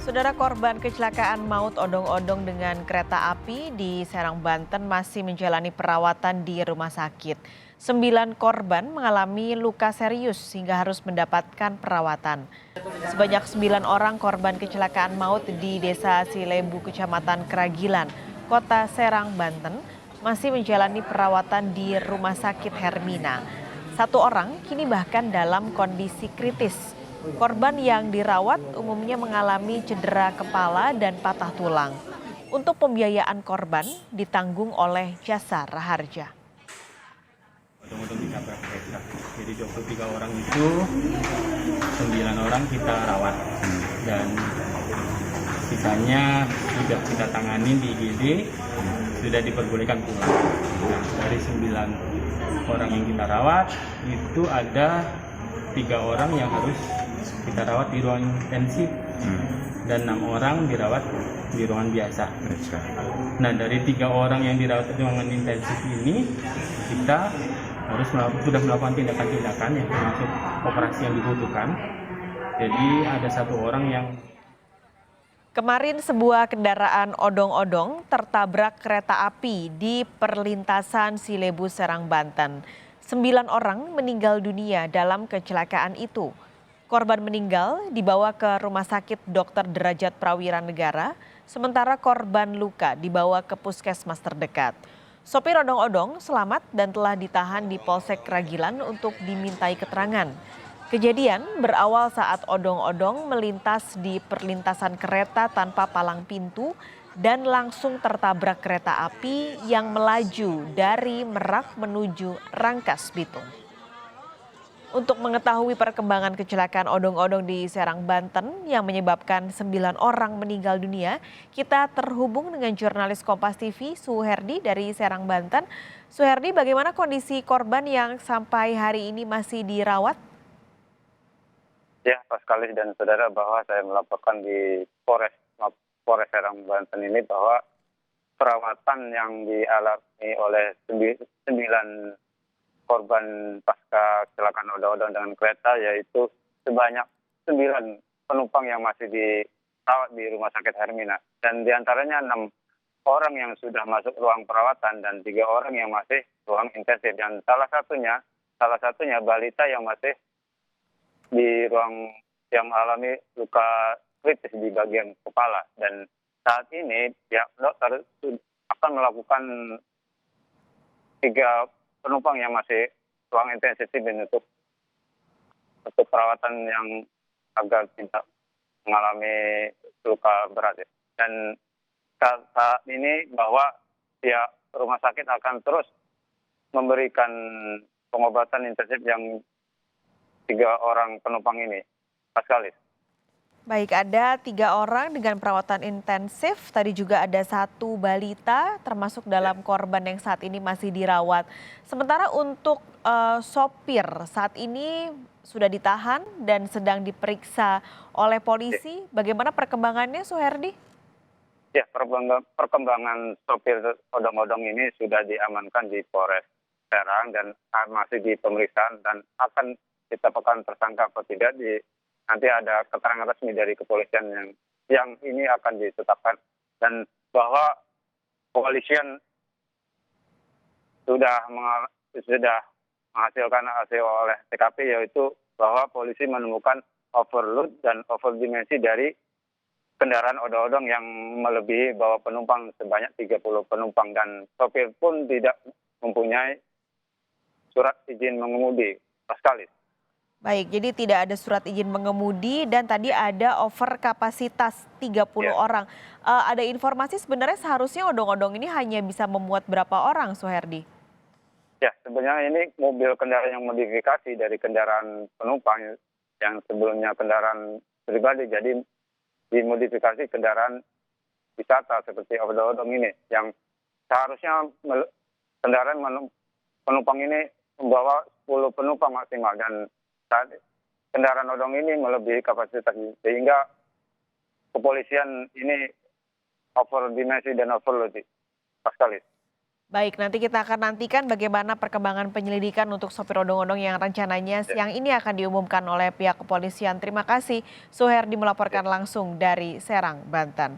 Saudara korban kecelakaan maut odong-odong dengan kereta api di Serang, Banten masih menjalani perawatan di rumah sakit. 9 korban mengalami luka serius sehingga harus mendapatkan perawatan. Sebanyak 9 orang korban kecelakaan maut di Desa Silebu, Kecamatan Keragilan, Kota Serang, Banten masih menjalani perawatan di Rumah Sakit Hermina. Satu orang kini bahkan dalam kondisi kritis. Korban yang dirawat umumnya mengalami cedera kepala dan patah tulang. Untuk pembiayaan korban ditanggung oleh Jasa Raharja. Odong-odong ditabrak kereta. Jadi 23 orang itu 9 orang kita rawat dan sisanya sudah kita tangani di IGD, sudah diperbolehkan pulang. Nah, dari 9 orang yang kita rawat itu ada 3 orang yang harus kita rawat di ruang intensif dan 6 orang dirawat di ruangan biasa. Nah, dari 3 orang yang dirawat di ruangan intensif ini kita sudah melakukan tindakan-tindakan yang termasuk operasi yang dibutuhkan. Jadi ada 1 orang yang Kemarin sebuah kendaraan odong-odong tertabrak kereta api di perlintasan Silebu, Serang, Banten. 9 orang meninggal dunia dalam kecelakaan itu. Korban meninggal dibawa ke Rumah Sakit Dr. Derajat Prawira Negara, sementara korban luka dibawa ke puskesmas terdekat. Sopir odong-odong selamat dan telah ditahan di Polsek Keragilan untuk dimintai keterangan. Kejadian berawal saat odong-odong melintas di perlintasan kereta tanpa palang pintu dan langsung tertabrak kereta api yang melaju dari Merak menuju Rangkas Bitung. Untuk mengetahui perkembangan kecelakaan odong-odong di Serang, Banten yang menyebabkan 9 orang meninggal dunia, kita terhubung dengan jurnalis Kompas TV Suherdi dari Serang, Banten. Suherdi, bagaimana kondisi korban yang sampai hari ini masih dirawat? Ya, Pak Kalis dan saudara, bahwa saya melaporkan di Polres Serang, Banten ini bahwa perawatan yang dialami oleh 9 korban pasca kecelakaan odong-odong dengan kereta, yaitu sebanyak 9 penumpang yang masih dirawat di Rumah Sakit Hermina. Dan diantaranya 6 orang yang sudah masuk ruang perawatan dan 3 orang yang masih ruang intensif. Dan salah satunya balita yang masih di ruang yang mengalami luka kritis di bagian kepala. Dan saat ini pihak dokter akan melakukan 3 penumpang yang masih ruang intensif untuk perawatan yang agar tidak mengalami luka berat. Dan saat ini bahwa pihak rumah sakit akan terus memberikan pengobatan intensif yang 3 orang penumpang ini, Paskalis. Baik, ada 3 orang dengan perawatan intensif, tadi juga ada 1 balita termasuk dalam korban yang saat ini masih dirawat. Sementara untuk sopir saat ini sudah ditahan dan sedang diperiksa oleh polisi. Bagaimana perkembangannya, Suherdi? Ya, perkembangan sopir odong-odong ini sudah diamankan di Polres Serang dan masih di pemeriksaan dan akan ditetapkan tersangka atau tidak. Nanti ada keterangan resmi dari kepolisian yang ini akan ditetapkan, dan bahwa kepolisian sudah menghasilkan hasil oleh TKP, yaitu bahwa polisi menemukan overload dan overdimensi dari kendaraan odong-odong yang melebihi bawa penumpang sebanyak 30 penumpang, dan sopir pun tidak mempunyai surat izin mengemudi, Paskalis. Baik, jadi tidak ada surat izin mengemudi dan tadi ada over kapasitas 30 orang. Ada informasi sebenarnya seharusnya odong-odong ini hanya bisa memuat berapa orang, Suherdi? Ya, sebenarnya ini mobil kendaraan yang modifikasi dari kendaraan penumpang yang sebelumnya kendaraan pribadi, jadi dimodifikasi kendaraan wisata seperti odong-odong ini, yang seharusnya kendaraan penumpang ini membawa 10 penumpang maksimal, dan saat kendaraan odong ini melebihi kapasitas, sehingga kepolisian ini overdimensi dan overload, Paskalis. Baik, nanti kita akan nantikan bagaimana perkembangan penyelidikan untuk sopir odong-odong yang rencananya siang ini akan diumumkan oleh pihak kepolisian. Terima kasih, Suherdi melaporkan langsung dari Serang, Banten.